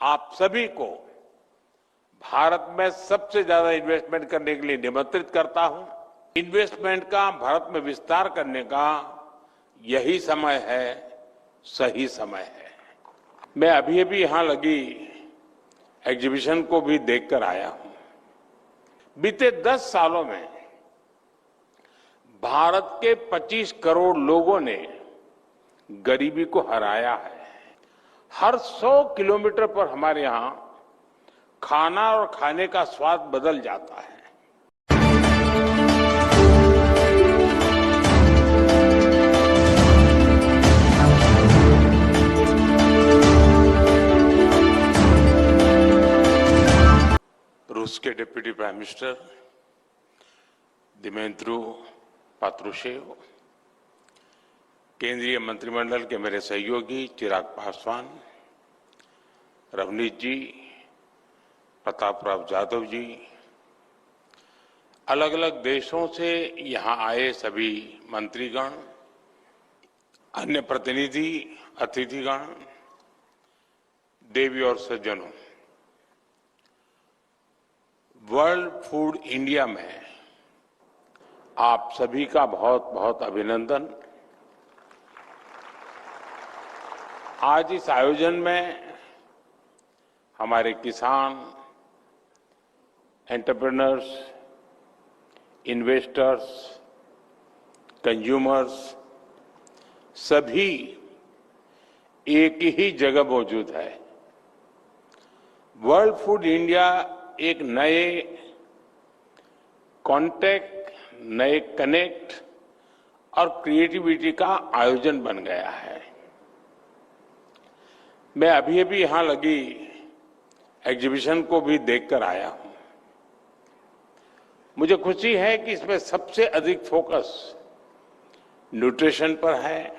आप सभी को भारत में सबसे ज्यादा इन्वेस्टमेंट करने के लिए निमंत्रित करता हूं। इन्वेस्टमेंट का भारत में विस्तार करने का यही समय है, सही समय है। मैं अभी अभी यहां लगी एग्जीबिशन को भी देखकर आया हूं। बीते 10 सालों में भारत के 25 करोड़ लोगों ने गरीबी को हराया है। हर 100 किलोमीटर पर हमारे यहां खाना और खाने का स्वाद बदल जाता है। रूस के डिप्टी प्राइम मिनिस्टर दिमित्रु पात्रुशेव, केंद्रीय मंत्रिमंडल के मेरे सहयोगी चिराग पासवान, रवनीत जी, प्रतापराव जाधव जी, अलग अलग देशों से यहां आए सभी मंत्रीगण, अन्य प्रतिनिधि, अतिथिगण, देवी और सज्जनों, वर्ल्ड फूड इंडिया में आप सभी का बहुत बहुत अभिनंदन। आज इस आयोजन में हमारे किसान, एंटरप्रेन्योर्स, इन्वेस्टर्स, कंज्यूमर्स सभी एक ही जगह मौजूद है। वर्ल्ड फूड इंडिया एक नए कांटेक्ट, नए कनेक्ट और क्रिएटिविटी का आयोजन बन गया है। मैं अभी अभी यहां लगी एग्जीबिशन को भी देखकर आया हूं। मुझे खुशी है कि इसमें सबसे अधिक फोकस न्यूट्रिशन पर है,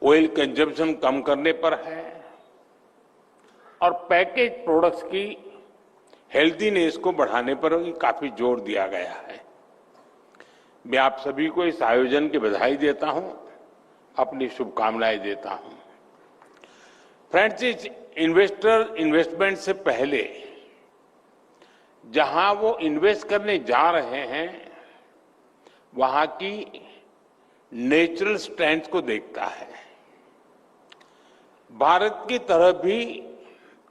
ऑयल कंजम्पशन कम करने पर है और पैकेज प्रोडक्ट्स की हेल्थीनेस को बढ़ाने पर भी काफी जोर दिया गया है। मैं आप सभी को इस आयोजन की बधाई देता हूं, अपनी शुभकामनाएं देता हूं। फ्रेंड्स, इस इन्वेस्टमेंट से पहले जहां वो इन्वेस्ट करने जा रहे हैं वहां की नेचुरल स्ट्रेंथ को देखता है। भारत की तरह भी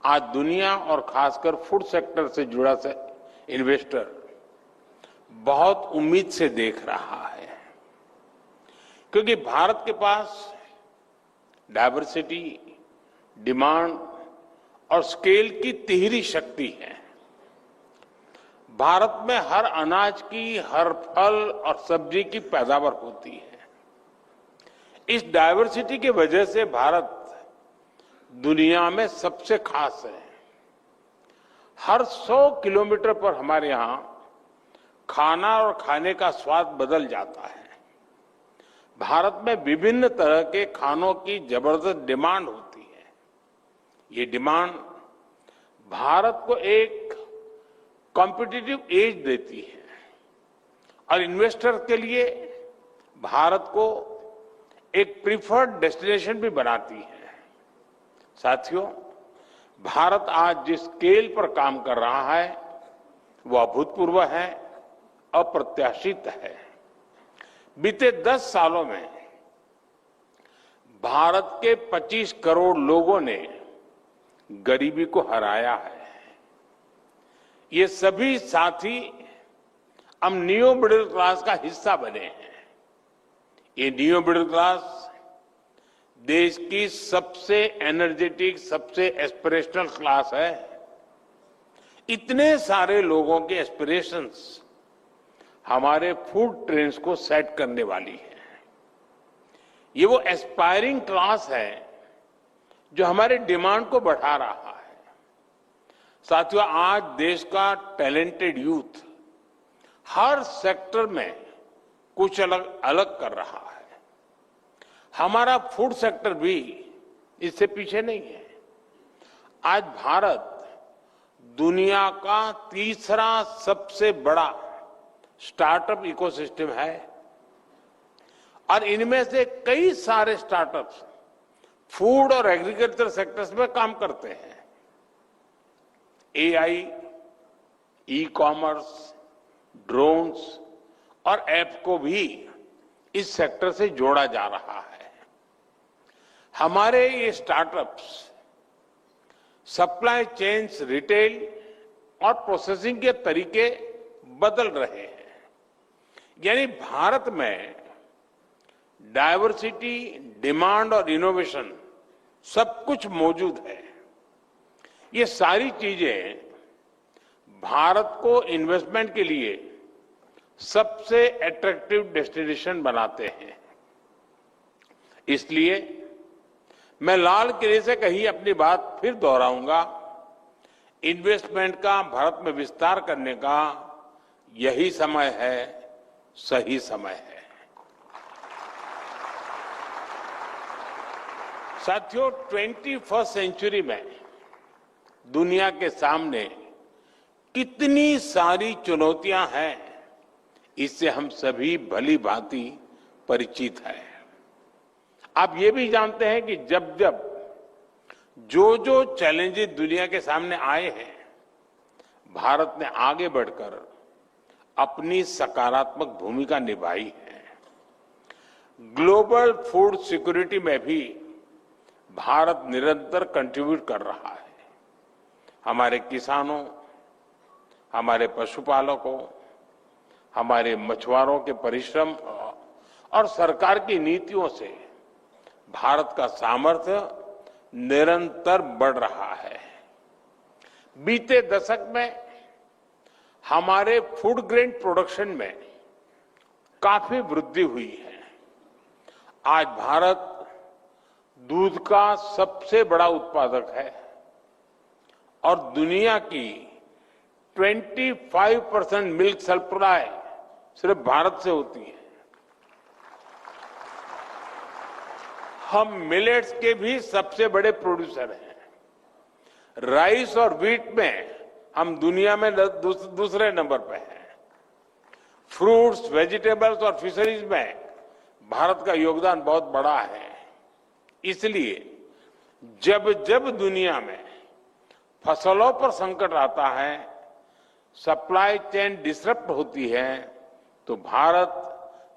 आज दुनिया और खासकर फूड सेक्टर से जुड़ा इन्वेस्टर बहुत उम्मीद से देख रहा है, क्योंकि भारत के पास डायवर्सिटी, डिमांड और स्केल की तिहरी शक्ति है। भारत में हर अनाज की, हर फल और सब्जी की पैदावार होती है। इस डायवर्सिटी की वजह से भारत दुनिया में सबसे खास है। हर 100 किलोमीटर पर हमारे यहां खाना और खाने का स्वाद बदल जाता है। भारत में विभिन्न तरह के खानों की जबरदस्त डिमांड होती है। ये डिमांड भारत को एक कॉम्पिटिटिव एज देती है और इन्वेस्टर के लिए भारत को एक प्रीफर्ड डेस्टिनेशन भी बनाती है। साथियों, भारत आज जिस स्केल पर काम कर रहा है वो अभूतपूर्व है, अप्रत्याशित है। बीते 10 सालों में भारत के 25 करोड़ लोगों ने गरीबी को हराया है। ये सभी साथी अब न्यू मिडिल क्लास का हिस्सा बने हैं। ये न्यू मिडिल क्लास देश की सबसे एनर्जेटिक, सबसे एस्पिरेशनल क्लास है। इतने सारे लोगों के एस्पिरेशंस हमारे फूड ट्रेंड्स को सेट करने वाली है। ये वो एस्पायरिंग क्लास है जो हमारे डिमांड को बढ़ा रहा है। साथियों, आज देश का टैलेंटेड यूथ हर सेक्टर में कुछ अलग अलग कर रहा है। हमारा फूड सेक्टर भी इससे पीछे नहीं है। आज भारत दुनिया का तीसरा सबसे बड़ा स्टार्टअप इकोसिस्टम है और इनमें से कई सारे स्टार्टअप्स फूड और एग्रीकल्चर सेक्टर्स में काम करते हैं। एआई, ई कॉमर्स, ड्रोन्स और ऐप को भी इस सेक्टर से जोड़ा जा रहा है। हमारे ये स्टार्टअप्स सप्लाई चेन्स, रिटेल और प्रोसेसिंग के तरीके बदल रहे हैं। यानी भारत में डायवर्सिटी, डिमांड और इनोवेशन सब कुछ मौजूद है। ये सारी चीजें भारत को इन्वेस्टमेंट के लिए सबसे अट्रैक्टिव डेस्टिनेशन बनाते हैं। इसलिए मैं लाल किले से कही अपनी बात फिर दोहराऊंगा, इन्वेस्टमेंट का भारत में विस्तार करने का यही समय है, सही समय है। साथियों, 21वीं सेंचुरी में दुनिया के सामने कितनी सारी चुनौतियां हैं, इससे हम सभी भली भांति परिचित हैं। आप ये भी जानते हैं कि जब जब जो चैलेंजेस दुनिया के सामने आए हैं, भारत ने आगे बढ़कर अपनी सकारात्मक भूमिका निभाई है। ग्लोबल फूड सिक्योरिटी में भी भारत निरंतर कंट्रीब्यूट कर रहा है। हमारे किसानों, हमारे पशुपालकों, हमारे मछुआरों के परिश्रम और सरकार की नीतियों से भारत का सामर्थ्य निरंतर बढ़ रहा है। बीते दशक में हमारे फूड ग्रेन प्रोडक्शन में काफी वृद्धि हुई है। आज भारत दूध का सबसे बड़ा उत्पादक है और दुनिया की 25% मिल्क सप्लाई सिर्फ भारत से होती है। हम मिलेट्स के भी सबसे बड़े प्रोड्यूसर हैं। राइस और व्हीट में हम दुनिया में दूसरे नंबर पे हैं। फ्रूट्स, वेजिटेबल्स और फिशरीज में भारत का योगदान बहुत बड़ा है। इसलिए जब जब दुनिया में फसलों पर संकट आता है, सप्लाई चेन डिसरप्ट होती है, तो भारत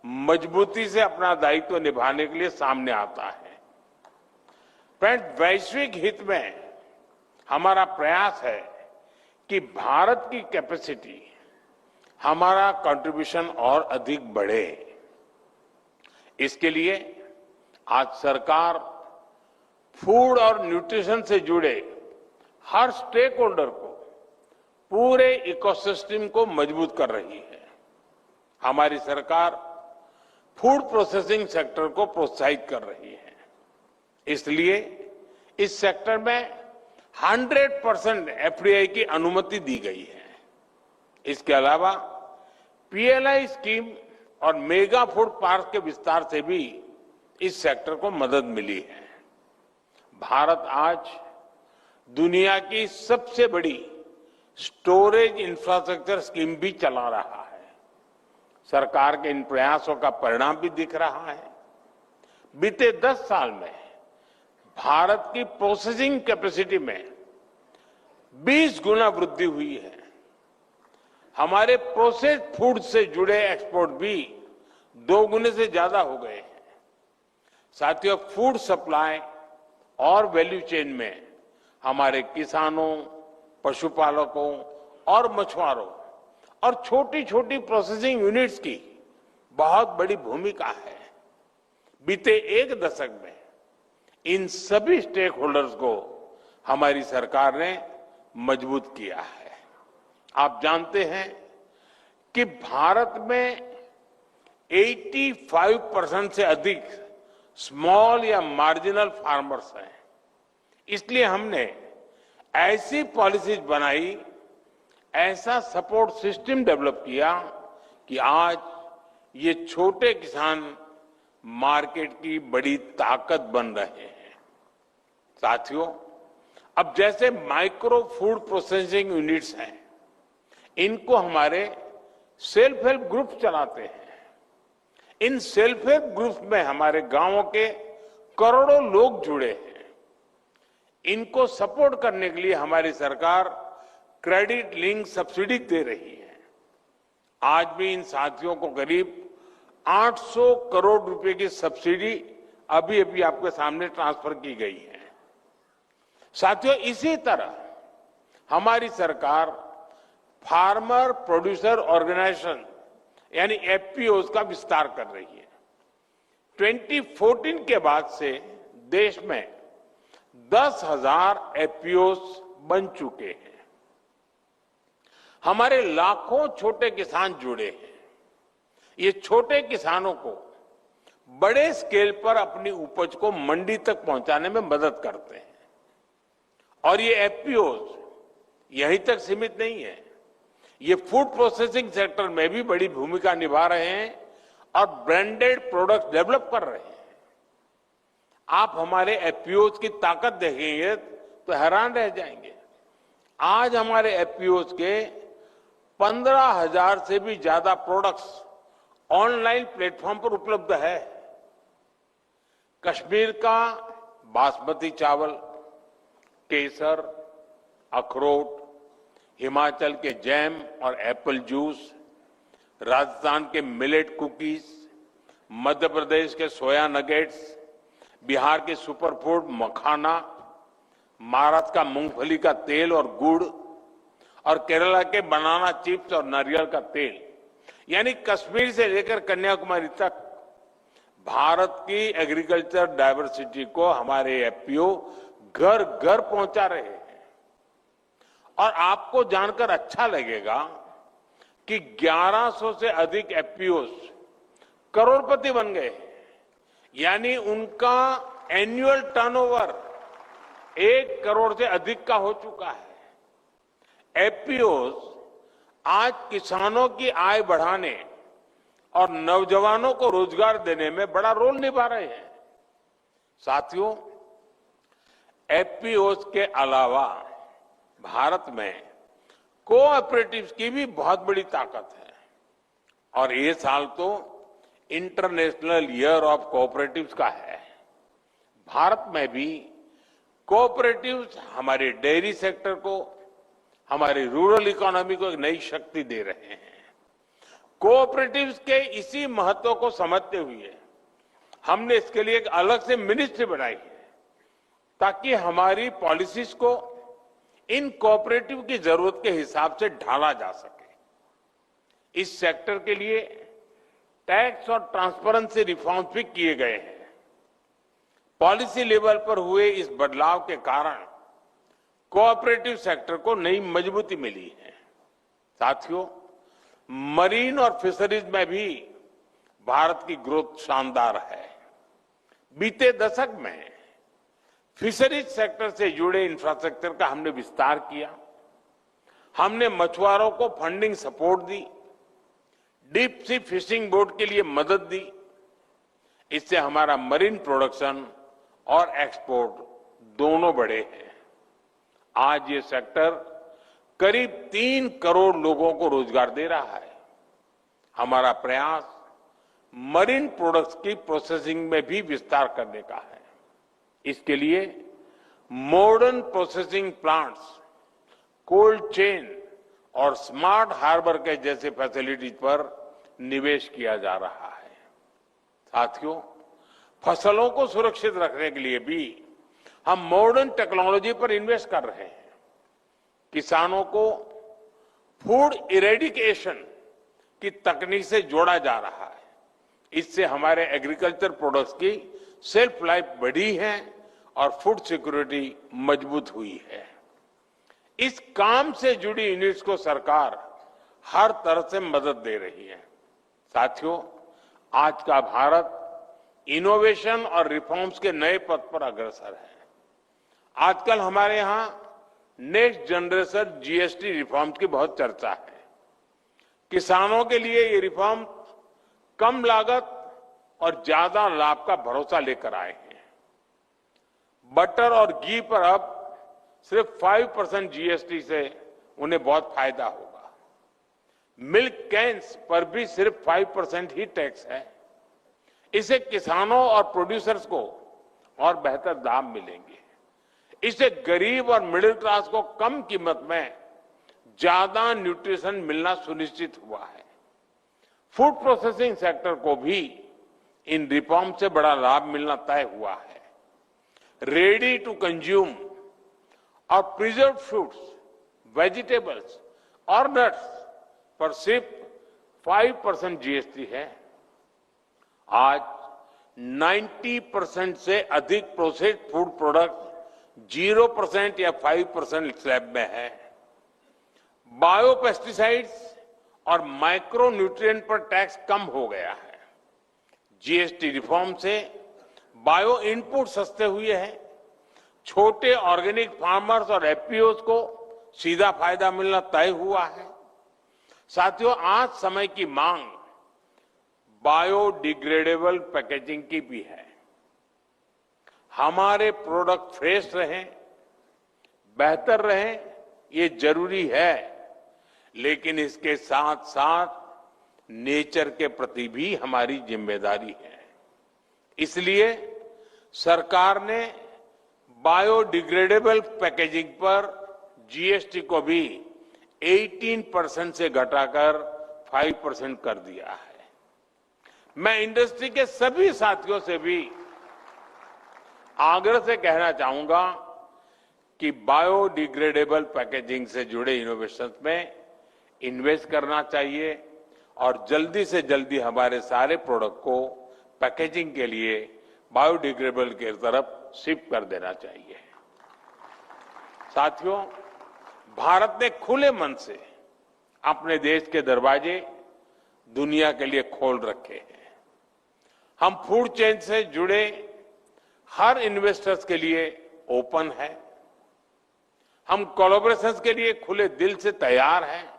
मजबूती से अपना दायित्व निभाने के लिए सामने आता है। फ्रेंड्स, वैश्विक हित में हमारा प्रयास है कि भारत की कैपेसिटी, हमारा कंट्रीब्यूशन और अधिक बढ़े। इसके लिए आज सरकार फूड और न्यूट्रिशन से जुड़े हर स्टेक होल्डर को, पूरे इकोसिस्टम को मजबूत कर रही है। हमारी सरकार फूड प्रोसेसिंग सेक्टर को प्रोत्साहित कर रही है। इसलिए इस सेक्टर में 100% एफडीआई की अनुमति दी गई है। इसके अलावा पीएलआई स्कीम और मेगा फूड पार्क के विस्तार से भी इस सेक्टर को मदद मिली है। भारत आज दुनिया की सबसे बड़ी स्टोरेज इंफ्रास्ट्रक्चर स्कीम भी चला रहा है। सरकार के इन प्रयासों का परिणाम भी दिख रहा है। बीते 10 साल में भारत की प्रोसेसिंग कैपेसिटी में 20 गुना वृद्धि हुई है। हमारे प्रोसेस्ड फूड से जुड़े एक्सपोर्ट भी 2 गुने से ज्यादा हो गए हैं। साथियों, फूड सप्लाई और वैल्यू चेन में हमारे किसानों, पशुपालकों और मछुआरों और छोटी छोटी प्रोसेसिंग यूनिट्स की बहुत बड़ी भूमिका है। बीते 1 दशक में इन सभी स्टेक होल्डर्स को हमारी सरकार ने मजबूत किया है। आप जानते हैं कि भारत में 85% से अधिक स्मॉल या मार्जिनल फार्मर्स हैं। इसलिए हमने ऐसी पॉलिसीज बनाई, ऐसा सपोर्ट सिस्टम डेवलप किया कि आज ये छोटे किसान मार्केट की बड़ी ताकत बन रहे हैं। साथियों, अब जैसे माइक्रो फूड प्रोसेसिंग यूनिट्स हैं, इनको हमारे सेल्फ हेल्प ग्रुप चलाते हैं। इन सेल्फ हेल्प ग्रुप्स में हमारे गांवों के करोड़ों लोग जुड़े हैं। इनको सपोर्ट करने के लिए हमारी सरकार क्रेडिट लिंक सब्सिडी दे रही है। आज भी इन साथियों को करीब 800 करोड़ रुपए की सब्सिडी अभी अभी आपके सामने ट्रांसफर की गई है। साथियों, इसी तरह हमारी सरकार फार्मर प्रोड्यूसर ऑर्गेनाइजेशन यानी एफपीओज का विस्तार कर रही है। 2014 के बाद से देश में 10,000 एफपीओज बन चुके हैं। हमारे लाखों छोटे किसान जुड़े हैं। ये छोटे किसानों को बड़े स्केल पर अपनी उपज को मंडी तक पहुंचाने में मदद करते हैं। और ये एफपीओज यहीं तक सीमित नहीं है, ये फूड प्रोसेसिंग सेक्टर में भी बड़ी भूमिका निभा रहे हैं और ब्रांडेड प्रोडक्ट डेवलप कर रहे हैं। आप हमारे एफपीओज की ताकत देखेंगे तो हैरान रह जाएंगे। आज हमारे एफपीओज के 15,000 से भी ज्यादा प्रोडक्ट्स ऑनलाइन प्लेटफॉर्म पर उपलब्ध है। कश्मीर का बासमती चावल, केसर, अखरोट, हिमाचल के जैम और एप्पल जूस, राजस्थान के मिलेट कुकीज, मध्य प्रदेश के सोया नगेट्स, बिहार के सुपरफूड मखाना, महाराष्ट्र का मूंगफली का तेल और गुड़ और केरला के बनाना चिप्स और नारियल का तेल, यानी कश्मीर से लेकर कन्याकुमारी तक भारत की एग्रीकल्चर डायवर्सिटी को हमारे एफपीओ घर घर पहुंचा रहे हैं। और आपको जानकर अच्छा लगेगा कि 1100 से अधिक एफपीओ करोड़पति बन गए हैं, यानी उनका एनुअल टर्नओवर 1 करोड़ से अधिक का हो चुका है। एफपीओ आज किसानों की आय बढ़ाने और नौजवानों को रोजगार देने में बड़ा रोल निभा रहे हैं। साथियों, एफपीओ के अलावा भारत में कोऑपरेटिव्स की भी बहुत बड़ी ताकत है और ये साल तो इंटरनेशनल ईयर ऑफ कोऑपरेटिव्स का है। भारत में भी कोऑपरेटिव्स हमारे डेयरी सेक्टर को, हमारी रूरल इकोनॉमी को एक नई शक्ति दे रहे हैं। कोऑपरेटिव्स के इसी महत्व को समझते हुए हमने इसके लिए एक अलग से मिनिस्ट्री बनाई है ताकि हमारी पॉलिसीज को इन कोऑपरेटिव की जरूरत के हिसाब से ढाला जा सके। इस सेक्टर के लिए टैक्स और ट्रांसपेरेंसी रिफॉर्म्स भी किए गए हैं। पॉलिसी लेवल पर हुए इस बदलाव के कारण कोऑपरेटिव सेक्टर को नई मजबूती मिली है। साथियों, मरीन और फिशरीज में भी भारत की ग्रोथ शानदार है। बीते दशक में फिशरीज सेक्टर से जुड़े इंफ्रास्ट्रक्चर का हमने विस्तार किया। हमने मछुआरों को फंडिंग सपोर्ट दी, डीप सी फिशिंग बोट के लिए मदद दी। इससे हमारा मरीन प्रोडक्शन और एक्सपोर्ट दोनों बढ़े हैं। आज ये सेक्टर करीब 3 करोड़ लोगों को रोजगार दे रहा है। हमारा प्रयास मरीन प्रोडक्ट्स की प्रोसेसिंग में भी विस्तार करने का है। इसके लिए modern processing plants, cold chain और स्मार्ट हार्बर के जैसे फैसिलिटीज पर निवेश किया जा रहा है। साथियों, फसलों को सुरक्षित रखने के लिए भी हम मॉडर्न टेक्नोलॉजी पर इन्वेस्ट कर रहे हैं। किसानों को फूड इरेडिकेशन की तकनीक से जोड़ा जा रहा है। इससे हमारे एग्रीकल्चर प्रोडक्ट्स की सेल्फ लाइफ बढ़ी है और फूड सिक्योरिटी मजबूत हुई है। इस काम से जुड़ी यूनिट्स को सरकार हर तरह से मदद दे रही है। साथियों, आज का भारत इनोवेशन और रिफॉर्म्स के नए पथ पर अग्रसर है। आजकल हमारे यहां नेक्स्ट जनरेशन जीएसटी रिफॉर्म्स की बहुत चर्चा है। किसानों के लिए ये रिफॉर्म कम लागत और ज्यादा लाभ का भरोसा लेकर आए हैं। बटर और घी पर अब सिर्फ 5% जीएसटी से उन्हें बहुत फायदा होगा। मिल्क कैन्स पर भी सिर्फ 5% ही टैक्स है। इससे किसानों और प्रोड्यूसर्स को और बेहतर दाम मिलेंगे। इससे गरीब और मिडिल क्लास को कम कीमत में ज्यादा न्यूट्रिशन मिलना सुनिश्चित हुआ है। फूड प्रोसेसिंग सेक्टर को भी इन रिफॉर्म से बड़ा लाभ मिलना तय हुआ है। रेडी टू कंज्यूम और प्रिजर्व फ्रूट्स, वेजिटेबल्स और नट्स पर सिर्फ 5% जीएसटी है। आज 90% से अधिक प्रोसेस्ड फूड प्रोडक्ट 0% या 5% स्लैब में है। बायोपेस्टिसाइड्स और माइक्रो न्यूट्रिएंट पर टैक्स कम हो गया है। जीएसटी रिफॉर्म से बायो इनपुट सस्ते हुए हैं। छोटे ऑर्गेनिक फार्मर्स और एफपीओज को सीधा फायदा मिलना तय हुआ है। साथियों, आज समय की मांग बायोडिग्रेडेबल पैकेजिंग की भी है। हमारे प्रोडक्ट फ्रेश रहें, बेहतर रहें, ये जरूरी है, लेकिन इसके साथ साथ नेचर के प्रति भी हमारी जिम्मेदारी है। इसलिए सरकार ने बायोडिग्रेडेबल पैकेजिंग पर जीएसटी को भी 18% से घटाकर 5% कर दिया है। मैं इंडस्ट्री के सभी साथियों से भी आग्रह से कहना चाहूंगा कि बायोडिग्रेडेबल पैकेजिंग से जुड़े इनोवेशन में इन्वेस्ट करना चाहिए और जल्दी से जल्दी हमारे सारे प्रोडक्ट को पैकेजिंग के लिए बायोडिग्रेडेबल की तरफ शिफ्ट कर देना चाहिए। साथियों, भारत ने खुले मन से अपने देश के दरवाजे दुनिया के लिए खोल रखे हैं। हम फूड चेन से जुड़े हर इन्वेस्टर्स के लिए ओपन है। हम कोलैबोरेशंस के लिए खुले दिल से तैयार हैं।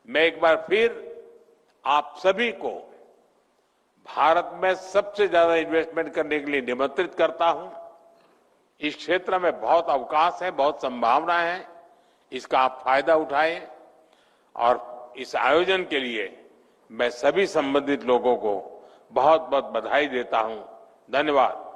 मैं एक बार फिर आप सभी को भारत में सबसे ज्यादा इन्वेस्टमेंट करने के लिए निमंत्रित करता हूं। इस क्षेत्र में बहुत अवकाश है, बहुत संभावना है। इसका आप फायदा उठाएं और इस आयोजन के लिए मैं सभी संबंधित लोगों को बहुत बहुत बधाई देता हूं। धन्यवाद।